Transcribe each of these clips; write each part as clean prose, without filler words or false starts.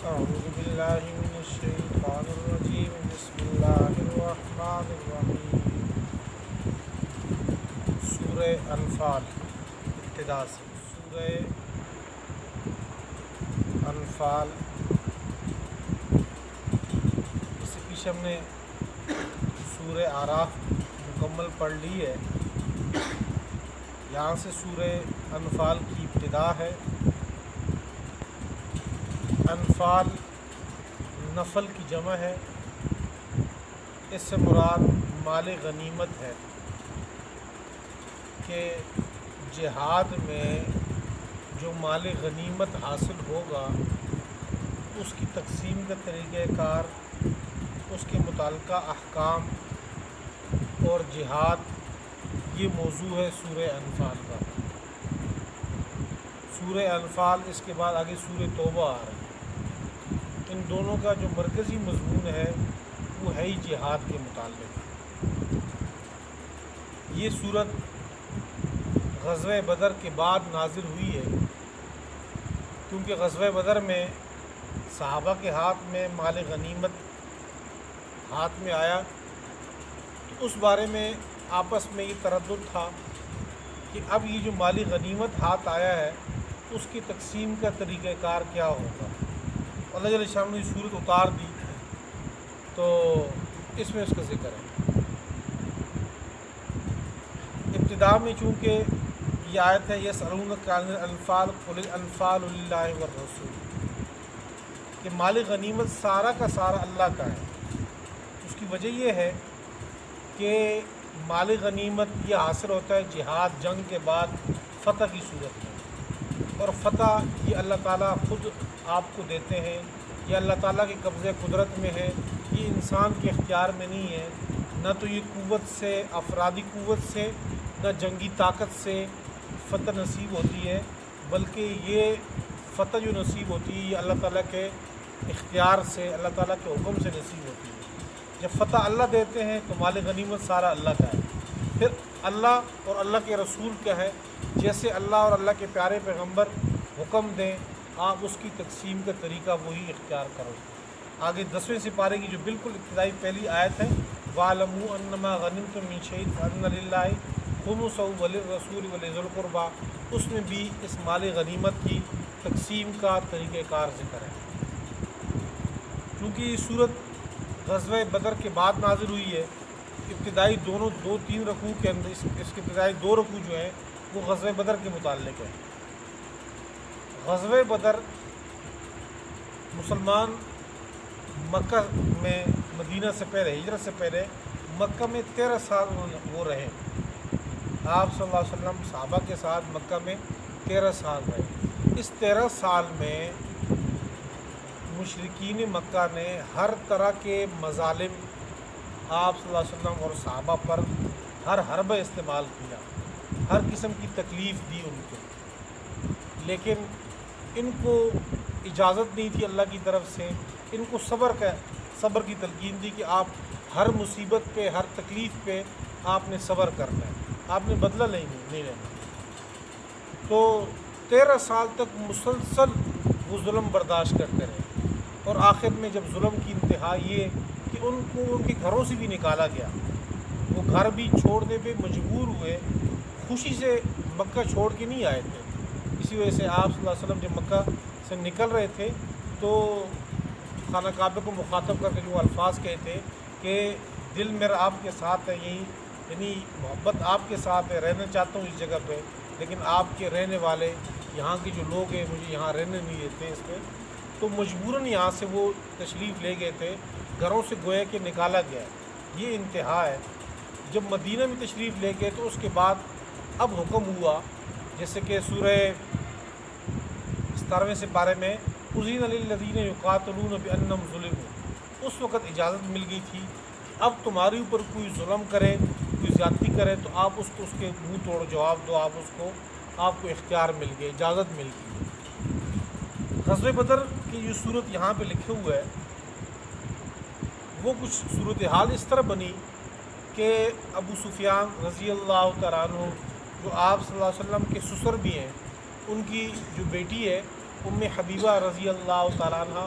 أعوذ بالله من الشيطان الرجيم بسم الله الرحمن الرحیم سورہ انفال ابتدا سے سورہ انفال اس سے پیچھے ہم نے سورہ اعراف مکمل پڑھ لی ہے. یہاں سے سورہ انفال کی ابتدا ہے. انفال نفل کی جمع ہے. اس سے مراد مال غنیمت ہے کہ جہاد میں جو مال غنیمت حاصل ہوگا اس کی تقسیم کا طریقہ کار، اس کے متعلقہ احکام اور جہاد، یہ موضوع ہے سورہ انفال کا. سورہ انفال اس کے بعد آگے سورہ توبہ آ رہی ہے. ان دونوں کا جو مرکزی مضمون ہے وہ ہے ہی جہاد کے متعلق. یہ صورت غزوہ بدر کے بعد نازل ہوئی ہے کیونکہ غزوہ بدر میں صحابہ کے ہاتھ میں مال غنیمت ہاتھ میں آیا تو اس بارے میں آپس میں یہ تردد تھا کہ اب یہ جو مالی غنیمت ہاتھ آیا ہے اس کی تقسیم کا طریقہ کار کیا ہوگا. اللہ جل شانہ نے صورت اتار دی تو اس میں اس کا ذکر ہے. ابتدا میں چونکہ یہ آیت ہے یسألونک عن الانفال قل الانفال للہ والرسول، کہ مال غنیمت سارا کا سارا اللہ کا ہے. اس کی وجہ یہ ہے کہ مال غنیمت یہ حاصل ہوتا ہے جہاد جنگ کے بعد فتح کی صورت میں، اور فتح یہ اللہ تعالیٰ خود آپ کو دیتے ہیں. یہ اللہ تعالیٰ کے قبضے قدرت میں ہے، یہ انسان کے اختیار میں نہیں ہے. نہ تو یہ قوت سے، افرادی قوت سے، نہ جنگی طاقت سے فتح نصیب ہوتی ہے، بلکہ یہ فتح جو نصیب ہوتی ہے یہ اللہ تعالیٰ کے اختیار سے، اللہ تعالیٰ کے حکم سے نصیب ہوتی ہے. جب فتح اللہ دیتے ہیں تو مال غنیمت سارا اللہ کا ہے. پھر اللہ اور اللہ کے رسول کیا ہے، جیسے اللہ اور اللہ کے پیارے پیغمبر حکم دیں آپ اس کی تقسیم کا طریقہ وہی اختیار کرو. آگے 10ویں سپارے کی جو بالکل ابتدائی پہلی آیت ہے وَاعْلَمُوا أَنَّمَا غَنِمْتُم مِّن شَيْءٍ فَأَنَّ لِلَّهِ خُمُسَهُ وَلِلرَّسُولِ وَلِذِي الْقُرْبَىٰ، اس میں بھی اس مال غنیمت کی تقسیم کا طریقہ کار ذکر ہے. چونکہ یہ صورت غزوہ بدر کے بعد نازل ہوئی ہے، ابتدائی دو تین رکوع کے اندر اس کے ابتدائی 2 رکوع جو ہیں وہ غزوہ بدر کے متعلق ہے. غزوہ بدر مسلمان مکہ میں مدینہ سے پہلے، ہجرت سے پہلے مکہ میں 13 سال وہ رہے. آپ صلی اللہ علیہ وسلم صحابہ کے ساتھ مکہ میں 13 سال رہے. اس 13 سال میں مشرکین مکہ نے ہر طرح کے مظالم آپ صلی اللہ علیہ وسلم اور صحابہ پر ہر حربہ استعمال کیا، ہر قسم کی تکلیف دی ان کو، لیکن ان کو اجازت نہیں تھی اللہ کی طرف سے. ان کو صبر کی تلقین دی کہ آپ ہر مصیبت پہ، ہر تکلیف پہ آپ نے صبر کرنا ہے، آپ نے بدلہ نہیں لینا. تو 13 سال تک مسلسل وہ ظلم برداشت کرتے رہے، اور آخر میں جب ظلم کی انتہا یہ کہ ان کو ان کے گھروں سے بھی نکالا گیا، وہ گھر بھی چھوڑنے پہ مجبور ہوئے، خوشی سے مکہ چھوڑ کے نہیں آئے تھے. اسی وجہ سے آپ صلی اللہ علیہ وسلم جب مکہ سے نکل رہے تھے تو خانہ کعبہ کو مخاطب کر کے جو الفاظ کہتے کہ دل میرا آپ کے ساتھ ہے، یعنی محبت آپ کے ساتھ ہے، رہنا چاہتا ہوں اس جگہ پہ، لیکن آپ کے رہنے والے یہاں کے جو لوگ ہیں مجھے یہاں رہنے نہیں دیتے اس پہ. تو مجبوراً یہاں سے وہ تشریف لے گئے تھے، گھروں سے گویا کہ نکالا گیا. یہ انتہا ہے. جب مدینہ میں تشریف لے گئے تو اس کے بعد اب حکم ہوا، جیسے کہ سورہ 17ویں سپارے میں اذین للذین یقاتلون بانہم ظلموا، اس وقت اجازت مل گئی تھی کہ اب تمہارے اوپر کوئی ظلم کرے، کوئی زیادتی کرے تو آپ اس کو اس کے منہ توڑ جواب دو. آپ کو اختیار مل گیا، اجازت مل گئی. غزوہ بدر کی جو صورت یہاں پہ لکھے ہوئے ہے وہ کچھ صورتحال اس طرح بنی کہ ابو سفیان رضی اللہ تعالیٰ عنہ جو آپ صلی اللہ علیہ وسلم کے سسر بھی ہیں، ان کی جو بیٹی ہے ام حبیبہ رضی اللہ تعالیٰ عنہ،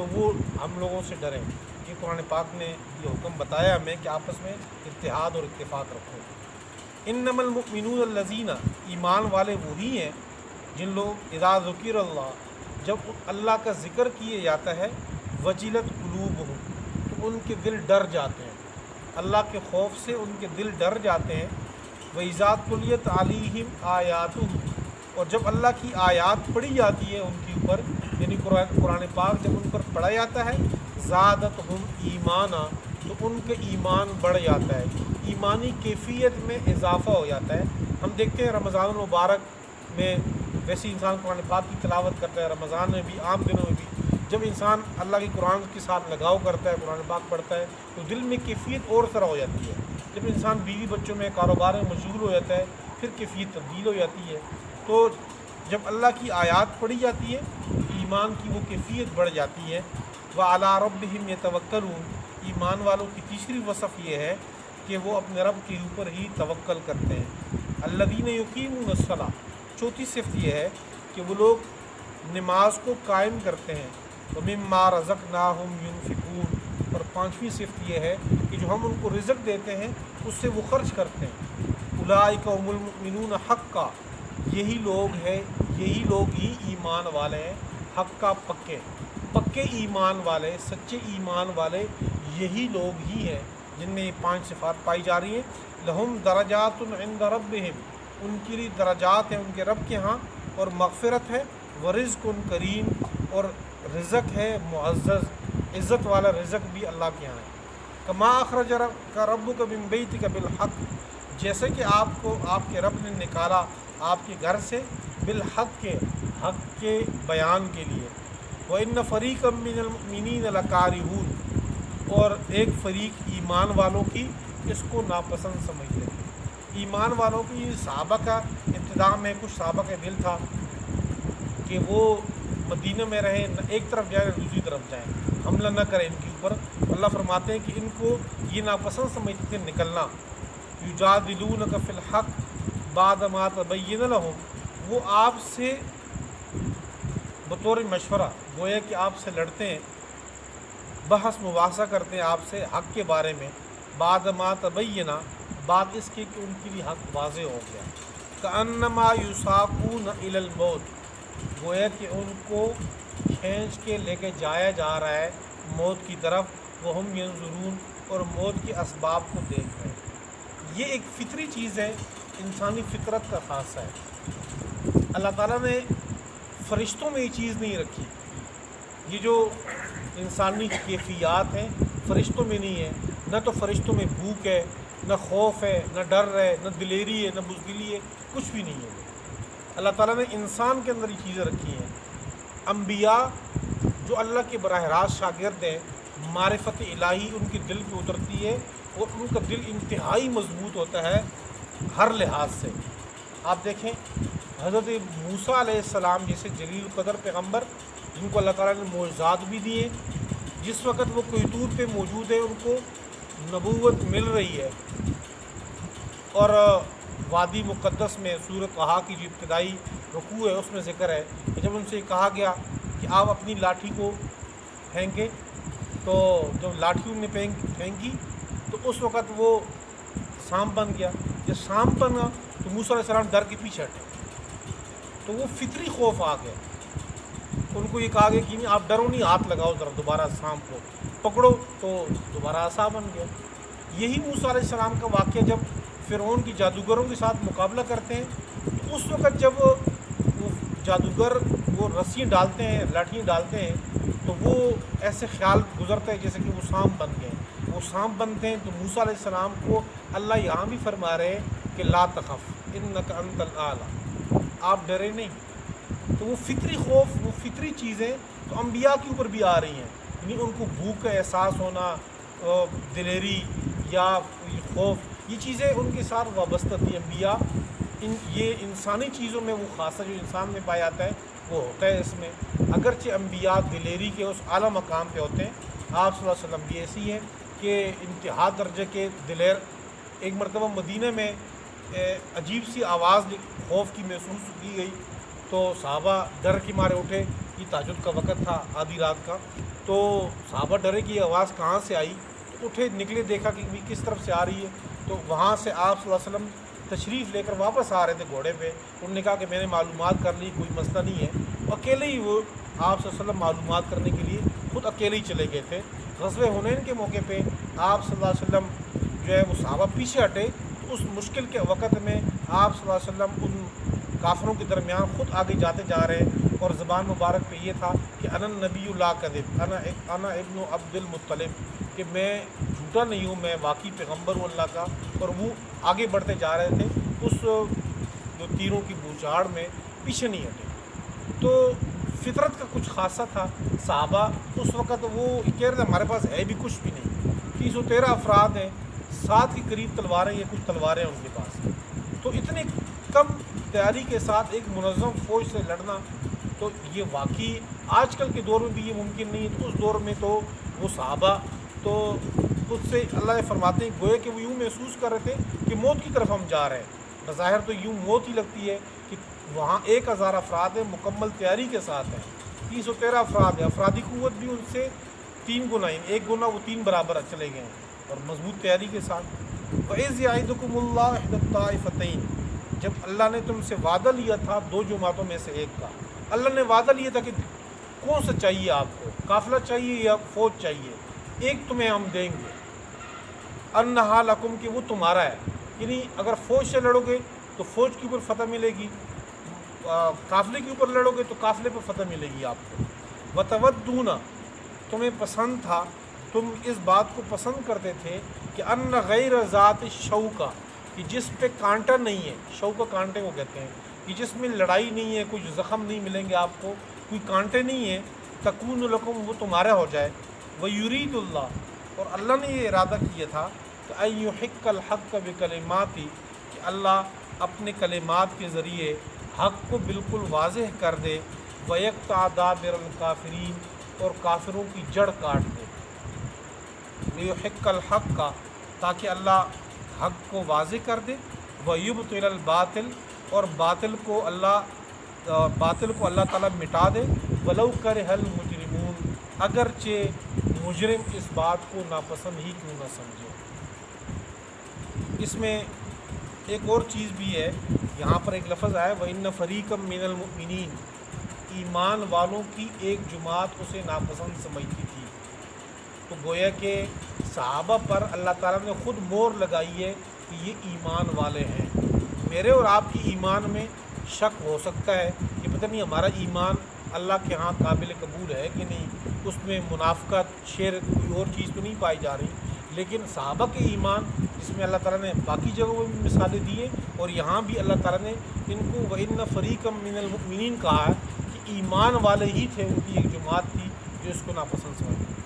تو وہ ہم لوگوں سے ڈریں۔ یہ قرآن پاک نے یہ حکم بتایا ہمیں کہ آپس میں اتحاد اور اتفاق رکھو۔ انما المؤمنون الذین، ایمان والے وہی ہیں جن لوگ اذا ذکر اللہ، جب اللہ کا ذکر کیے جاتا ہے، وجلت قلوبہم، تو ان کے دل ڈر جاتے ہیں، اللہ کے خوف سے ان کے دل ڈر جاتے ہیں۔ وَإِذَا تُلِيَتْ عَلَيْهِمْ آیَاتُهُ، اور جب اللہ کی آیات پڑھی جاتی ہے ان کے اوپر، یعنی قرآن پاک جب ان پر پڑھا جاتا ہے، زادتہم ایمانا، تو ان کے ایمان بڑھ جاتا ہے، ایمانی کیفیت میں اضافہ ہو جاتا ہے۔ ہم دیکھتے ہیں رمضان المبارک میں ویسے انسان قرآن پاک کی تلاوت کرتا ہے، رمضان میں بھی، عام دنوں میں بھی جب انسان اللہ کے قرآن کے ساتھ لگاؤ کرتا ہے، قرآن پاک پڑھتا ہے، تو دل میں کیفیت اور طرح ہو جاتی ہے۔ جب انسان بیوی بچوں میں کاروبار میں مشغول ہو جاتا ہے، پھر کیفیت تبدیل ہو جاتی ہے۔ تو جب اللہ کی آیات پڑھی جاتی ہے تو ایمان کی وہ کیفیت بڑھ جاتی ہے۔ وَعَلَىٰ رَبِّهِمْ يَتَوَكَّلُونَ، ایمان والوں کی تیسری وصف یہ ہے کہ وہ اپنے رب کے اوپر ہی توکل کرتے ہیں۔ الَّذِينَ يُقِيمُونَ الصَّلَاةَ، چوتھی صفت یہ ہے کہ وہ لوگ نماز کو قائم کرتے ہیں۔ وَمِمَّا رَزَقْنَاهُمْ يُنْفِقُونَ، اور پانچویں صفت یہ ہے کہ جو ہم ان کو رزق دیتے ہیں اس سے وہ خرچ کرتے ہیں۔ اولئک هم المؤمنون حقا، یہی لوگ ہی ایمان والے ہیں، حقا پکے ایمان والے، سچے ایمان والے یہی لوگ ہی ہیں جن میں یہ پانچ صفات پائی جا رہی ہیں۔ لہم درجات عند ربہم، ان کے لیے درجات ہیں ان کے رب کے ہاں، اور مغفرت ہے، ورزق کریم، اور رزق ہے معزز، عزت والا رزق بھی اللہ کے ہاں ہے۔ کما اخرجک ربک من بیتک بالحق، جیسے کہ آپ کے رب نے نکالا آپ کے گھر سے، بالحق کے، حق کے بیان کے لیے۔ وَإِنَّ فَرِيقًا مِّنَ الْمُؤْمِنِينَ لَكَارِهُونَ، اور ایک فریق ایمان والوں کی اس کو ناپسند سمجھتے ہیں۔ ایمان والوں کی صحابہ کا ابتداء میں کچھ صحابہ کا دل تھا کہ وہ مدینہ میں رہیں، نہ ایک طرف جائیں نہ دوسری طرف جائیں، حملہ نہ کریں ان کے اوپر۔ اللہ فرماتے ہیں کہ ان کو یہ ناپسند سمجھتے تھے نکلنا۔ یجادلونک فی الحق بعد ما تبین لہم، وہ آپ سے بطور مشورہ، گویا کہ آپ سے لڑتے ہیں، بحث مباحثہ کرتے ہیں آپ سے حق کے بارے میں، بعد ما تبین، بعد اس کے کہ ان کے لیے حق واضح ہو گیا۔ کأنما یساقون الی الموت، گویا کہ ان کو کھینچ کے لے کے جایا جا رہا ہے موت کی طرف، وہم ینظرون، اور موت کے اسباب کو دیکھ رہے ہیں۔ یہ ایک فطری چیز ہے، انسانی فطرت کا خاصہ ہے۔ اللہ تعالیٰ نے فرشتوں میں یہ چیز نہیں رکھی، یہ جو انسانی کیفیات ہیں فرشتوں میں نہیں ہے، نہ تو فرشتوں میں بھوک ہے، نہ خوف ہے، نہ ڈر ہے، نہ دلیری ہے، نہ بزدلی ہے، کچھ بھی نہیں ہے۔ اللہ تعالیٰ نے انسان کے اندر یہ چیزیں رکھی ہیں۔ انبیاء جو اللہ کے براہ راست شاگرد ہیں، معرفت الہی ان کے دل پہ اترتی ہے، اور ان کا دل انتہائی مضبوط ہوتا ہے ہر لحاظ سے۔ آپ دیکھیں حضرت موسیٰ علیہ السلام جیسے جلیل القدر پیغمبر، جن کو اللہ تعالیٰ نے معجزات بھی دیے، جس وقت وہ کوہ طور پہ موجود ہے ان کو نبوت مل رہی ہے، اور وادی مقدس میں سورۃ طٰہٰ کی جو ابتدائی رکوع ہے اس میں ذکر ہے کہ جب ان سے کہا گیا کہ آپ اپنی لاٹھی کو پھینکیں، تو جب لاٹھی انہوں نے پھینکی تو اس وقت وہ سانپ بن گیا۔ جب سانپ بنا تو موسیٰ علیہ السلام ڈر کے پیچھے ہٹے، تو وہ فطری خوف آ گیا۔ ان کو یہ کہا گیا کہ نہیں آپ ڈرو نہیں، ہاتھ لگاؤ ذرا، دوبارہ سانپ کو پکڑو، تو دوبارہ عصا بن گیا۔ یہی موسیٰ علیہ السلام کا واقعہ جب فرعون کی جادوگروں کے ساتھ مقابلہ کرتے ہیں، تو اس وقت جب وہ جادوگر وہ رسیاں ڈالتے ہیں، لاٹھیاں ڈالتے ہیں، تو وہ ایسے خیال گزرتا ہے جیسے کہ وہ سانپ بن گئے۔ وہ سانپ بنتے ہیں تو موسیٰ علیہ السلام کو اللہ یہاں بھی فرما رہے ہیں کہ لا تخف انک انت الاعلی، آپ ڈرے نہیں۔ تو وہ فطری خوف، وہ فطری چیزیں تو انبیاء کے اوپر بھی آ رہی ہیں، یعنی ان کو بھوک کا احساس ہونا، دلیری یا خوف، یہ چیزیں ان کے ساتھ وابستہ تھی انبیاء۔ یہ انسانی چیزوں میں وہ خاصہ جو انسان میں پایا جاتا ہے وہ ہوتا ہے اس میں، اگرچہ انبیاء دلیری کے اس اعلیٰ مقام پہ ہوتے ہیں۔ آپ صلی اللہ علیہ وسلم بھی ایسی ہے کہ انتہا درجے کے دلیر۔ ایک مرتبہ مدینہ میں عجیب سی آواز خوف کی محسوس کی گئی، تو صحابہ ڈر کے مارے اٹھے، یہ تہجد کا وقت تھا آدھی رات کا، تو صحابہ ڈرے کہ یہ آواز کہاں سے آئی، تو اٹھے نکلے، دیکھا کہ کس طرف سے آ رہی ہے، تو وہاں سے آپ صلی اللہ علیہ وسلم تشریف لے کر واپس آ رہے تھے گھوڑے پہ. انہوں نے کہا کہ میں نے معلومات کر لی، کوئی مسئلہ نہیں ہے. اکیلے ہی وہ آپ صلی اللہ علیہ وسلم معلومات کرنے کے لیے خود اکیلے ہی چلے گئے تھے. غزوہ حنین کے موقع پہ آپ صلی اللہ علیہ وسلم جو ہے وہ صحابہ پیچھے ہٹے، تو اس مشکل کے وقت میں آپ صلی اللہ علیہ وسلم ان کافروں کے درمیان خود آگے جاتے جا رہے، اور زبان مبارک پہ یہ تھا کہ انا نبی لا کذب، انا ابن عبد المطلب، کہ میں جھوٹا نہیں ہوں، میں واقعی پیغمبر ہوں اللہ کا. اور وہ آگے بڑھتے جا رہے تھے، اس جو تیروں کی بوچھاڑ میں پیچھے نہیں ہٹے. تو فطرت کا کچھ خاصہ تھا. صحابہ اس وقت وہ کہہ رہے تھے ہمارے پاس ہے بھی کچھ بھی نہیں، 313 افراد ہیں، 7 کے قریب تلواریں یا کچھ تلواریں ان کے پاس. تو اتنی کم تیاری کے ساتھ ایک منظم فوج سے لڑنا، تو یہ واقعی آج کل کے دور میں بھی یہ ممکن نہیں ہے. تو اس دور میں تو وہ صحابہ تو خود سے اللہ فرماتے ہیں گویا کہ وہ یوں محسوس کر رہے تھے کہ موت کی طرف ہم جا رہے ہیں. بظاہر تو یوں موت ہی لگتی ہے کہ وہاں 1000 افراد ہیں، مکمل تیاری کے ساتھ ہیں، 313 افراد ہیں، افرادی قوت بھی ان سے 3 گنا، 1 گنا وہ 3 برابر چلے گئے ہیں، اور مضبوط تیاری کے ساتھ. وَإِذْ يَعِدُكُمُ اللَّهُ إِحْدَى الطَّائِفَتَيْنِ، جب اللہ نے تم سے وعدہ لیا تھا 2 جماعتوں میں سے ایک کا. اللہ نے وعدہ لیا تھا کہ کون سا چاہیے آپ کو، قافلہ چاہیے یا فوج چاہیے، ایک تمہیں ہم دیں گے. انہا لکم، کہ وہ تمہارا ہے، یعنی اگر فوج سے لڑو گے تو فوج کے اوپر فتح ملے گی، قافلے کے اوپر لڑو گے تو قافلے پر فتح ملے گی آپ کو. وتودون، تمہیں پسند تھا، تم اس بات کو پسند کرتے تھے کہ ان غیر ذات شوکا، کہ جس پہ کانٹا نہیں ہے، شوکا کانٹے کو کہتے ہیں، کہ جس میں لڑائی نہیں ہے، کچھ زخم نہیں ملیں گے آپ کو، کوئی کانٹے نہیں ہیں، تکون لکم، وہ تمہارا ہو جائے. ویرید اللہ، اور اللہ نے یہ ارادہ کیا تھا کہ ان یحق الحق بکلماتی، کہ اللہ اپنے کلمات کے ذریعے حق کو بالکل واضح کر دے. ویقطع دابر الکافرین، اور کافروں کی جڑ کاٹ دے. لیحق الحق کا، تاکہ اللہ حق کو واضح کر دے. ویبطل الباطل، اور باطل کو اللہ تعالیٰ مٹا دے. ولو کرہ المجرمون، اگرچہ مجرم اس بات کو ناپسند ہی کیوں نہ سمجھے. اس میں ایک اور چیز بھی ہے، یہاں پر ایک لفظ آیا وَإِنَّ فَرِيقًا مِّنَ الْمُؤْمِنِينَ، ایمان والوں کی ایک جماعت اسے ناپسند سمجھتی تھی. تو گویا کہ صحابہ پر اللہ تعالیٰ نے خود مور لگائی ہے کہ یہ ایمان والے ہیں. میرے اور آپ کی ایمان میں شک ہو سکتا ہے کہ پتہ نہیں ہمارا ایمان اللہ کے ہاں قابل قبول ہے کہ نہیں، اس میں منافقت، شرک، کوئی اور چیز تو نہیں پائی جا رہی. لیکن صحابہ کے ایمان، جس میں اللہ تعالیٰ نے باقی جگہوں میں بھی مثالیں دی ہیں، اور یہاں بھی اللہ تعالیٰ نے ان کو وَإِنَّ فَرِيقًا مِّنَ الْمُؤْمِنِينَ کہا ہے کہ ایمان والے ہی تھے، ان کی ایک جماعت تھی جو اس کو ناپسند سمجھتی.